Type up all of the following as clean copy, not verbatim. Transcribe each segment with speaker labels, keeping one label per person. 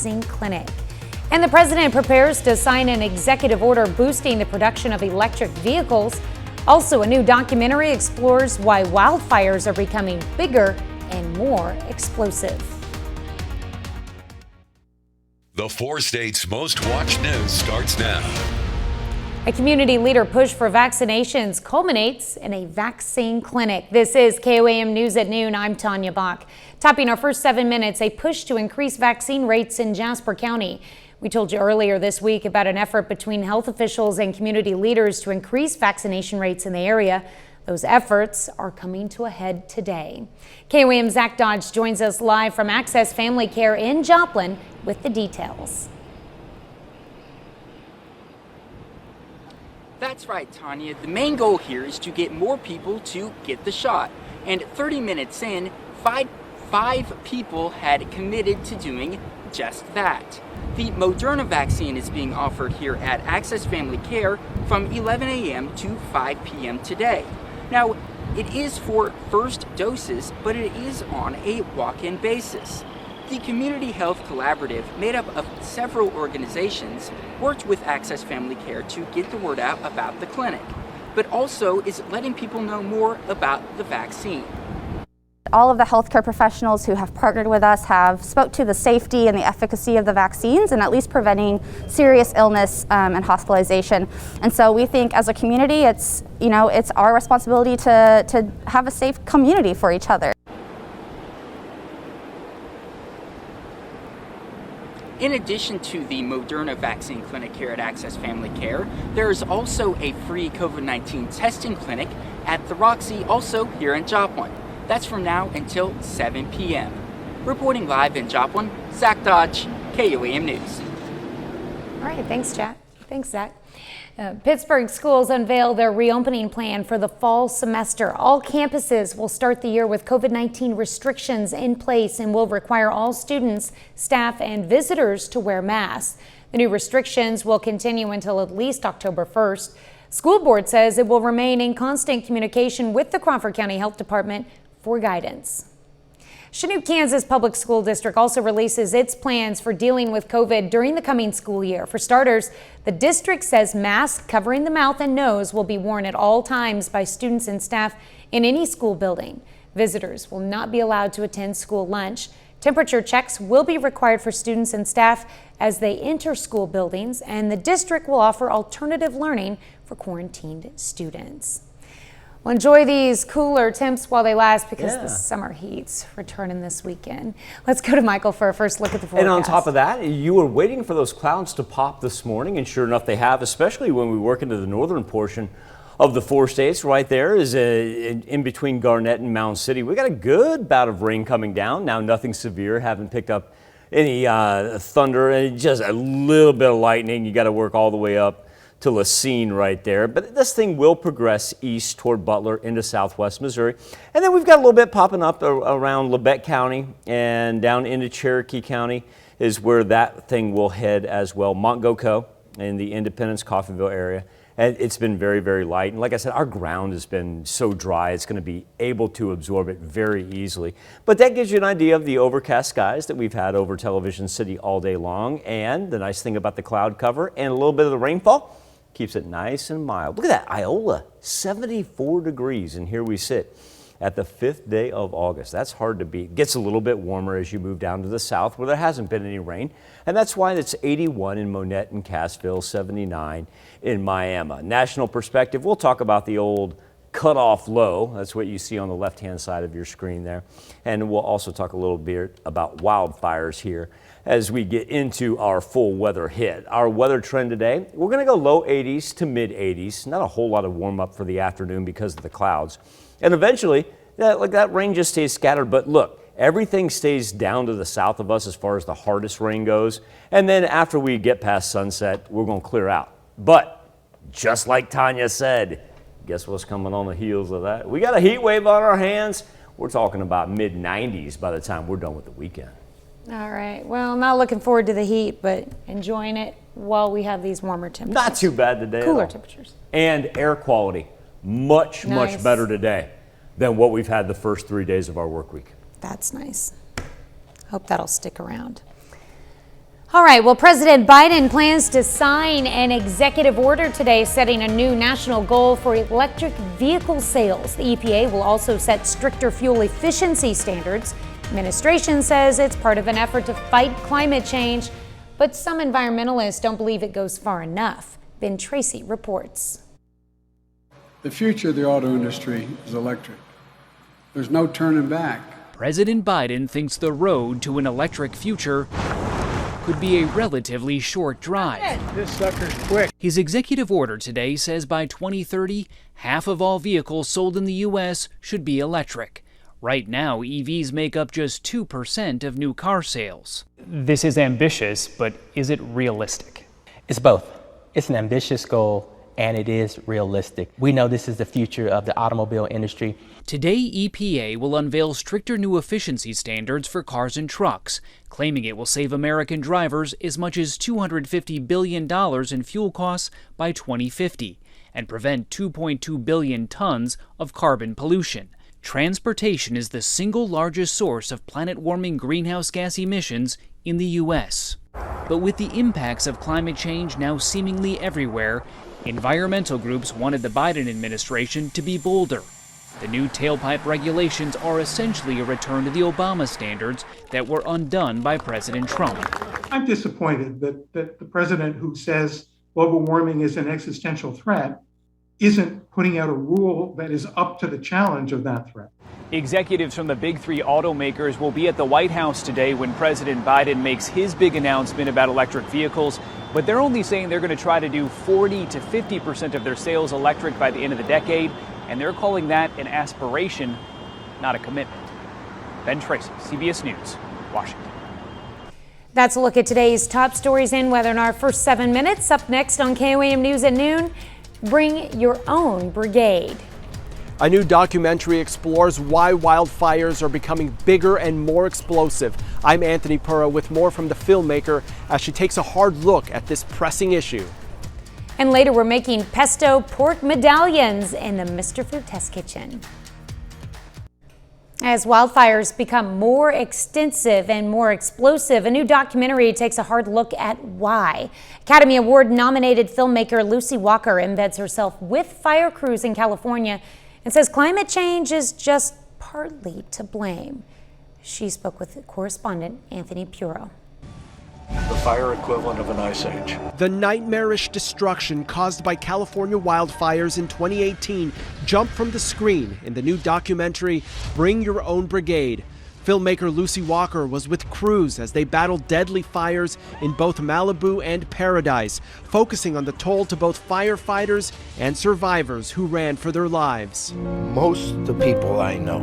Speaker 1: vaccine clinic. And the president prepares to sign an executive order boosting the production of electric vehicles. Also, a new documentary explores why wildfires are becoming bigger and more explosive.
Speaker 2: The 4 states' most watched news starts now.
Speaker 1: A community leader push for vaccinations culminates in a vaccine clinic. This is KOAM News at Noon. I'm Tanya Bach. Topping our first 7 minutes, a push to increase vaccine rates in Jasper County. We told you earlier this week about an effort between health officials and community leaders to increase vaccination rates in the area. Those efforts are coming to a head today. KOAM's Zach Dodge joins us live from Access Family Care in Joplin with the details.
Speaker 3: That's right, Tanya. The main goal here is to get more people to get the shot. And 30 minutes in, five people had committed to doing just that. The Moderna vaccine is being offered here at Access Family Care from 11 a.m. to 5 p.m. today. Now, it is for first doses, but it is on a walk-in basis. The Community Health Collaborative, made up of several organizations, worked with Access Family Care to get the word out about the clinic, but also is letting people know more about the vaccine.
Speaker 4: All of the healthcare professionals who have partnered with us have spoke to the safety and the efficacy of the vaccines and at least preventing serious illness and hospitalization. And so we think as a community, it's our responsibility to have a safe community for each other.
Speaker 3: In addition to the Moderna vaccine clinic here at Access Family Care, there is also a free COVID-19 testing clinic at the Roxy, also here in Joplin. That's from now until 7 p.m. Reporting live in Joplin, Zach Dodge, KOAM News.
Speaker 1: All right, thanks, Jack. Thanks, Zach. Pittsburgh schools unveil their reopening plan for the fall semester. All campuses will start the year with COVID-19 restrictions in place and will require all students, staff, and visitors to wear masks. The new restrictions will continue until at least October 1st. School board says it will remain in constant communication with the Crawford County Health Department for guidance. Chinook, Kansas Public School District also releases its plans for dealing with COVID during the coming school year. For starters, the district says masks covering the mouth and nose will be worn at all times by students and staff in any school building. Visitors will not be allowed to attend school lunch. Temperature checks will be required for students and staff as they enter school buildings, and the district will offer alternative learning for quarantined students. Well, enjoy these cooler temps while they last because the summer heat's returning this weekend. Let's go to Michael for a first look at the forecast.
Speaker 5: And on top of that, you were waiting for those clouds to pop this morning, and sure enough they have, especially when we work into the northern portion of the 4 states. Right there is in between Garnett and Mound City. We got a good bout of rain coming down. Now nothing severe, haven't picked up any thunder, and just a little bit of lightning. You got to work all the way up to Lacine right there. But this thing will progress east toward Butler into southwest Missouri. And then we've got a little bit popping up around Labette County and down into Cherokee County is where that thing will head as well. Montgomery in the Independence, Coffeyville area. And it's been very, very light. And like I said, our ground has been so dry, it's going to be able to absorb it very easily. But that gives you an idea of the overcast skies that we've had over Television City all day long. And the nice thing about the cloud cover and a little bit of the rainfall keeps it nice and mild. Look at that, Iola, 74 degrees, and here we sit at the 5th day of August. That's hard to beat. It gets a little bit warmer as you move down to the south where there hasn't been any rain, and that's why it's 81 in Monette and Cassville, 79 in Miami. National perspective, we'll talk about the old cutoff low. That's what you see on the left-hand side of your screen there. And we'll also talk a little bit about wildfires here as we get into our full weather hit. Our weather trend today, we're going to go low 80s to mid 80s. Not a whole lot of warm up for the afternoon because of the clouds. And eventually, that rain just stays scattered. But look, everything stays down to the south of us as far as the hardest rain goes. And then after we get past sunset, we're going to clear out. But just like Tanya said, guess what's coming on the heels of that? We got a heat wave on our hands. We're talking about mid 90s by the time we're done with the weekend.
Speaker 1: All right. Well, I'm not looking forward to the heat, but enjoying it while we have these warmer temperatures.
Speaker 5: Not too bad today.
Speaker 1: Cooler temperatures.
Speaker 5: And air quality, much better today than what we've had the first 3 days of our work week.
Speaker 1: That's nice. Hope that'll stick around. All right, well, President Biden plans to sign an executive order today setting a new national goal for electric vehicle sales. The EPA will also set stricter fuel efficiency standards. Administration says it's part of an effort to fight climate change, but some environmentalists don't believe it goes far enough. Ben Tracy reports.
Speaker 6: The future of the auto industry is electric. There's no turning back.
Speaker 7: President Biden thinks the road to an electric future could be a relatively short drive.
Speaker 6: This sucker's quick.
Speaker 7: His executive order today says by 2030, half of all vehicles sold in the U.S. should be electric. Right now, EVs make up just 2% of new car sales.
Speaker 8: This is ambitious, but is it realistic?
Speaker 9: It's both. It's an ambitious goal, and it is realistic. We know this is the future of the automobile industry.
Speaker 7: Today, EPA will unveil stricter new efficiency standards for cars and trucks, claiming it will save American drivers as much as $250 billion in fuel costs by 2050 and prevent 2.2 billion tons of carbon pollution. Transportation is the single largest source of planet-warming greenhouse gas emissions in the U.S. But with the impacts of climate change now seemingly everywhere, environmental groups wanted the Biden administration to be bolder. The new tailpipe regulations are essentially a return to the Obama standards that were undone by President Trump.
Speaker 10: I'm disappointed that the president who says global warming is an existential threat isn't putting out a rule that is up to the challenge of that threat.
Speaker 8: Executives from the big three automakers will be at the White House today when President Biden makes his big announcement about electric vehicles, but they're only saying they're going to try to do 40 to 50% of their sales electric by the end of the decade, and they're calling that an aspiration, not a commitment. Ben Tracy, CBS News, Washington.
Speaker 1: That's a look at today's top stories and weather in our first 7 minutes. Up next on KOAM News at noon, bring your own brigade.
Speaker 11: A new documentary explores why wildfires are becoming bigger and more explosive. I'm Anthony Pura with more from the filmmaker as she takes a hard look at this pressing issue.
Speaker 1: And later, we're making pesto pork medallions in the Mr. Food Test Kitchen. As wildfires become more extensive and more explosive, a new documentary takes a hard look at why. Academy Award-nominated filmmaker Lucy Walker embeds herself with fire crews in California and says climate change is just partly to blame. She spoke with correspondent Anthony Puro.
Speaker 12: The fire equivalent of an ice age.
Speaker 11: The nightmarish destruction caused by California wildfires in 2018 jumped from the screen in the new documentary, Bring Your Own Brigade. Filmmaker Lucy Walker was with crews as they battled deadly fires in both Malibu and Paradise, focusing on the toll to both firefighters and survivors who ran for their lives.
Speaker 12: Most of the people I know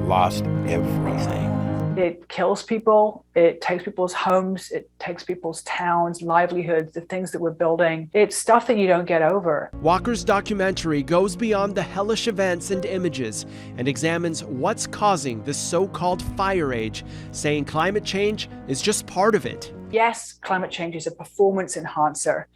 Speaker 12: lost everything.
Speaker 13: It kills people, it takes people's homes, it takes people's towns, livelihoods, the things that we're building. It's stuff that you don't get over.
Speaker 11: Walker's documentary goes beyond the hellish events and images and examines what's causing this so-called fire age, saying climate change is just part of it.
Speaker 13: Yes, climate change is a performance enhancer.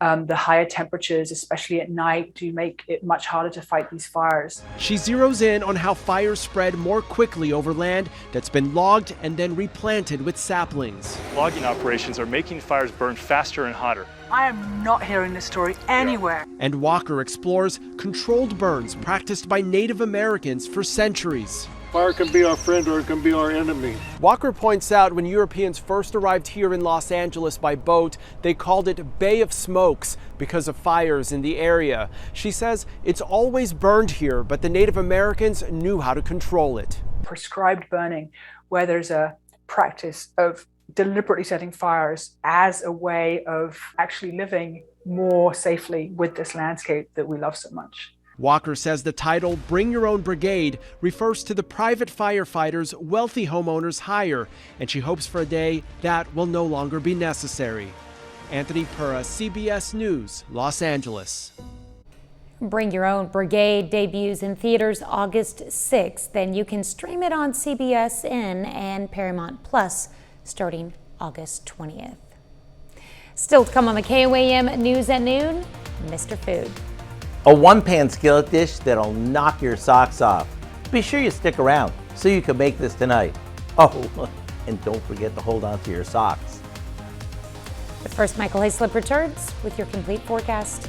Speaker 13: The higher temperatures, especially at night, do make it much harder to fight these fires.
Speaker 11: She zeroes in on how fires spread more quickly over land that's been logged and then replanted with saplings.
Speaker 14: Logging operations are making fires burn faster and hotter.
Speaker 13: I am not hearing this story anywhere.
Speaker 11: And Walker explores controlled burns practiced by Native Americans for centuries.
Speaker 12: Fire can be our friend or it can be our enemy.
Speaker 11: Walker points out when Europeans first arrived here in Los Angeles by boat, they called it Bay of Smokes because of fires in the area. She says it's always burned here, but the Native Americans knew how to control it.
Speaker 13: Prescribed burning, where there's a practice of deliberately setting fires as a way of actually living more safely with this landscape that we love so much.
Speaker 11: Walker says the title, Bring Your Own Brigade, refers to the private firefighters wealthy homeowners hire, and she hopes for a day that will no longer be necessary. Anthony Pura, CBS News, Los Angeles.
Speaker 1: Bring Your Own Brigade debuts in theaters August 6th. Then you can stream it on CBSN and Paramount Plus starting August 20th. Still to come on the KOAM News at noon, Mr. Food.
Speaker 15: A one-pan skillet dish that'll knock your socks off. Be sure you stick around so you can make this tonight. Oh, and don't forget to hold on to your socks.
Speaker 1: But first, Michael Hayslip returns with your complete forecast.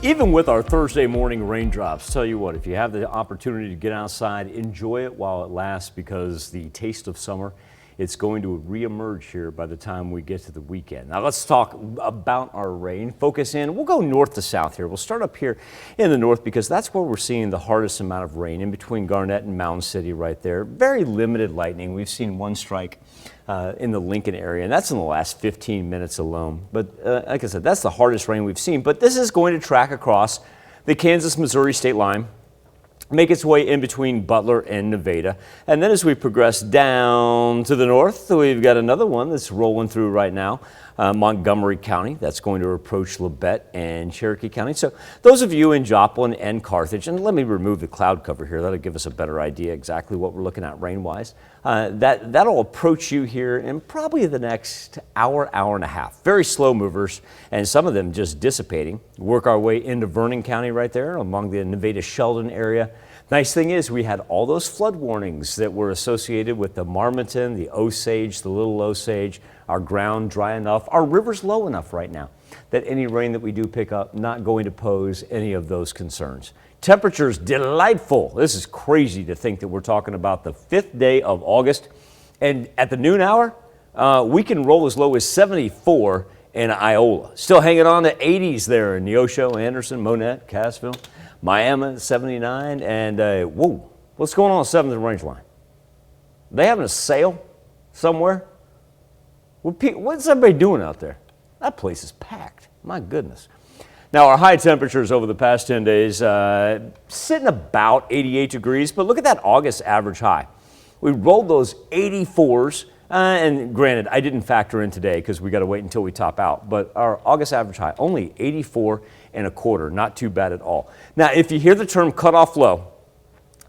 Speaker 5: Even with our Thursday morning raindrops, tell you what, if you have the opportunity to get outside, enjoy it while it lasts, because the taste of summer, it's going to reemerge here by the time we get to the weekend. Now let's talk about our rain. Focus in. We'll go north to south here. We'll start up here in the north because that's where we're seeing the hardest amount of rain, in between Garnett and Mound City right there. Very limited lightning. We've seen one strike in the Lincoln area, and that's in the last 15 minutes alone. But like I said, that's the hardest rain we've seen. But this is going to track across the Kansas-Missouri state line, make its way in between Butler and Nevada. And then as we progress down to the north, we've got another one that's rolling through right now, Montgomery County. That's going to approach Labette and Cherokee County. So those of you in Joplin and Carthage, and let me remove the cloud cover here, that'll give us a better idea exactly what we're looking at rain-wise. That'll approach you here in probably the next hour, hour and a half. Very slow movers, and some of them just dissipating. Work our way into Vernon County right there along the Nevada-Sheldon area. Nice thing is we had all those flood warnings that were associated with the Marmaton, the Osage, the Little Osage, our ground dry enough, our river's low enough right now that any rain that we do pick up not going to pose any of those concerns. Temperatures delightful. This is crazy to think that we're talking about the 5th day of August, and at the noon hour, we can roll as low as 74 in Iola. Still hanging on to 80s there in Neosho, Anderson, Monette, Cassville. Miami 79, and whoa, what's going on 7th Range Line? They having a sale somewhere? What's everybody doing out there? That place is packed. My goodness. Now, our high temperatures over the past 10 days sitting about 88 degrees, but look at that August average high. We rolled those 84s, and granted, I didn't factor in today because we got to wait until we top out, but our August average high, only 84 and a quarter, not too bad at all. Now, if you hear the term cutoff low,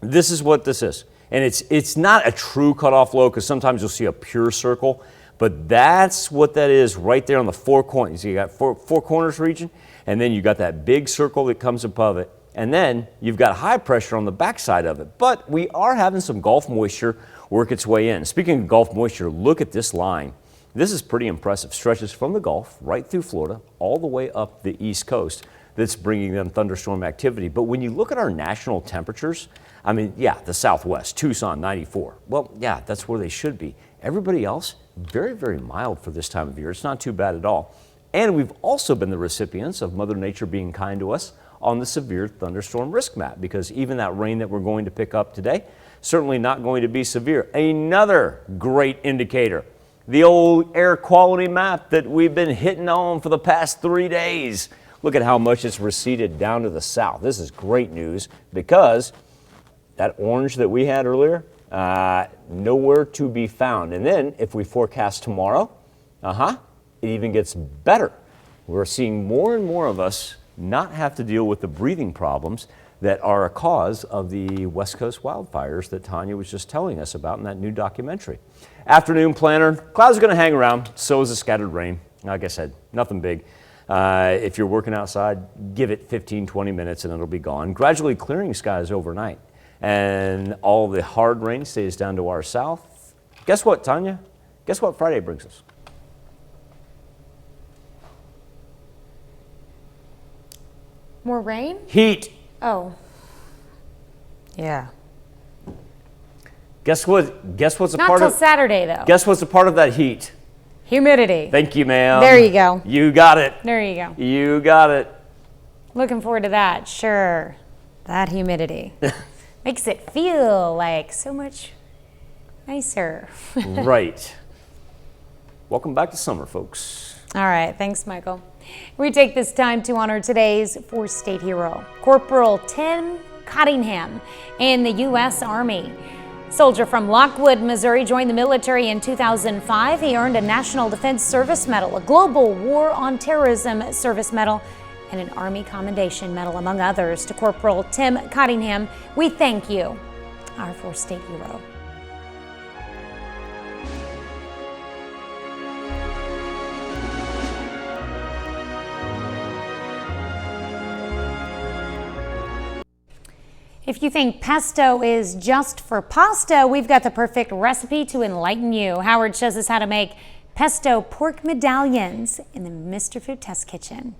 Speaker 5: this is what this is. And it's not a true cutoff low, because sometimes you'll see a pure circle, but that's what that is right there on the four corners. You got four corners region, and then you got that big circle that comes above it, and then you've got high pressure on the backside of it. But we are having some Gulf moisture work its way in. Speaking of Gulf moisture, look at this line. This is pretty impressive. Stretches from the Gulf right through Florida all the way up the East Coast. That's bringing them thunderstorm activity. But when you look at our national temperatures, I mean, yeah, the Southwest, Tucson 94. Well, yeah, that's where they should be. Everybody else, very, very mild for this time of year. It's not too bad at all. And we've also been the recipients of Mother Nature being kind to us on the severe thunderstorm risk map, because even that rain that we're going to pick up today, certainly not going to be severe. Another great indicator, the old air quality map that we've been hitting on for the past 3 days. Look at how much it's receded down to the south. This is great news, because that orange that we had earlier, nowhere to be found. And then if we forecast tomorrow, it even gets better. We're seeing more and more of us not have to deal with the breathing problems that are a cause of the West Coast wildfires that Tanya was just telling us about in that new documentary. Afternoon planner, clouds are going to hang around, so is the scattered rain. Like I said, nothing big. If you're working outside, give it 15, 20 minutes and it'll be gone. Gradually clearing skies overnight, and all the hard rain stays down to our south. Guess what, Tanya? Guess what Friday brings us?
Speaker 1: More rain?
Speaker 5: Heat.
Speaker 1: Oh. Yeah.
Speaker 5: Guess what? Guess what's a
Speaker 1: Not
Speaker 5: part
Speaker 1: till
Speaker 5: of
Speaker 1: Saturday, though.
Speaker 5: Guess what's a part of that heat?
Speaker 1: Humidity.
Speaker 5: Thank you, ma'am.
Speaker 1: There you go.
Speaker 5: You got it.
Speaker 1: There you go.
Speaker 5: You got it.
Speaker 1: Looking forward to that. Sure. That humidity makes it feel like so much nicer.
Speaker 5: Right. Welcome back to summer, folks.
Speaker 1: All right. Thanks, Michael. We take this time to honor today's four-state hero, Corporal Tim Cottingham in the U.S. Army. Soldier from Lockwood, Missouri, joined the military in 2005. He earned a National Defense Service Medal, a Global War on Terrorism Service Medal, and an Army Commendation Medal, among others. To Corporal Tim Cottingham, we thank you, our four-state hero. If you think pesto is just for pasta, we've got the perfect recipe to enlighten you. Howard shows us how to make pesto pork medallions in the Mr. Food Test Kitchen.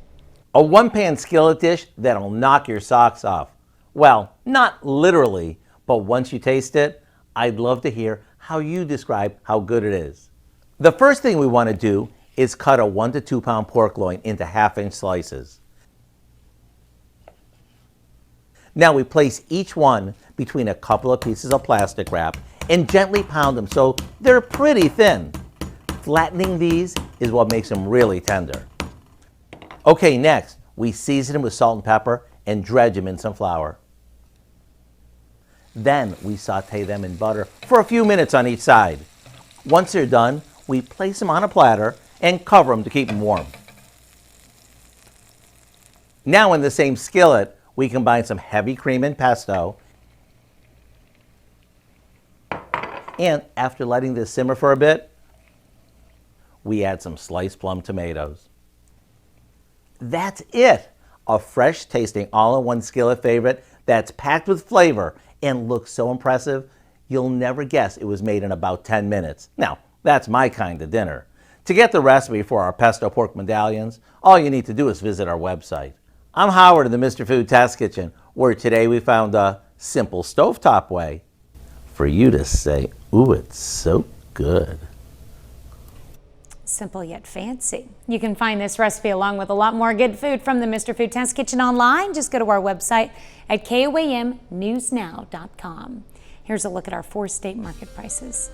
Speaker 15: A one-pan skillet dish that'll knock your socks off. Well, not literally, but once you taste it, I'd love to hear how you describe how good it is. The first thing we want to do is cut a 1 to 2 pound pork loin into 1/2-inch slices. Now we place each one between a couple of pieces of plastic wrap and gently pound them so they're pretty thin. Flattening these is what makes them really tender. Okay, next, we season them with salt and pepper and dredge them in some flour. Then we saute them in butter for a few minutes on each side. Once they're done, we place them on a platter and cover them to keep them warm. Now in the same skillet, we combine some heavy cream and pesto. And after letting this simmer for a bit, we add some sliced plum tomatoes. That's it! A fresh tasting all-in-one skillet favorite that's packed with flavor and looks so impressive, you'll never guess it was made in about 10 minutes. Now, that's my kind of dinner. To get the recipe for our pesto pork medallions, all you need to do is visit our website. I'm Howard in the Mr. Food Test Kitchen, where today we found a simple stovetop way for you to say, ooh, it's so good.
Speaker 1: Simple yet fancy. You can find this recipe along with a lot more good food from the Mr. Food Test Kitchen online. Just go to our website at KOAMnewsnow.com. Here's a look at our 4-state market prices.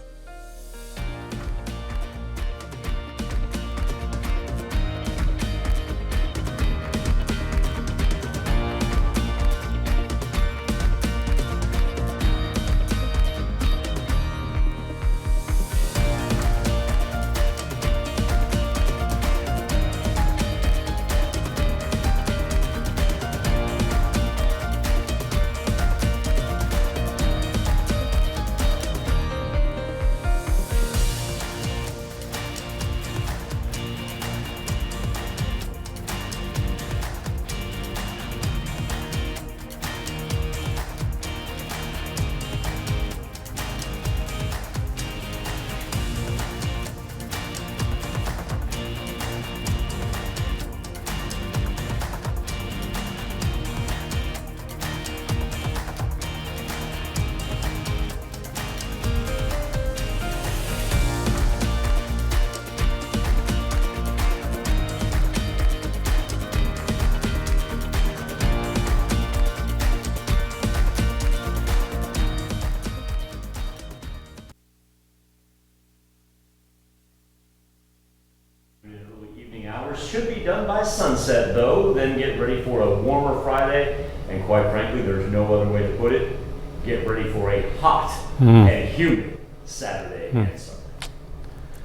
Speaker 5: Should be done by sunset though, then get ready for a warmer Friday, and quite frankly, there's no other way to put it, get ready for a hot and humid Saturday and Sunday.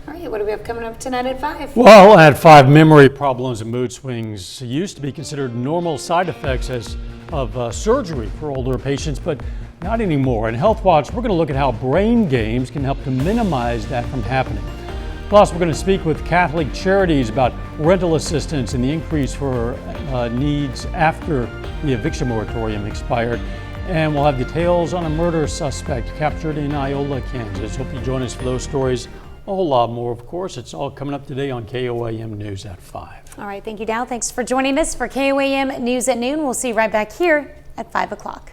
Speaker 1: All right, what do we have coming up tonight at 5?
Speaker 16: Well, at 5, memory problems and mood swings used to be considered normal side effects of surgery for older patients, but not anymore. In Health Watch, we're going to look at how brain games can help to minimize that from happening. Plus, we're going to speak with Catholic Charities about rental assistance and the increase for needs after the eviction moratorium expired. And we'll have details on a murder suspect captured in Iola, Kansas. Hope you join us for those stories. A whole lot more, of course. It's all coming up today on KOAM News at 5.
Speaker 1: All right, thank you, Dow. Thanks for joining us for KOAM News at noon. We'll see you right back here at 5 o'clock.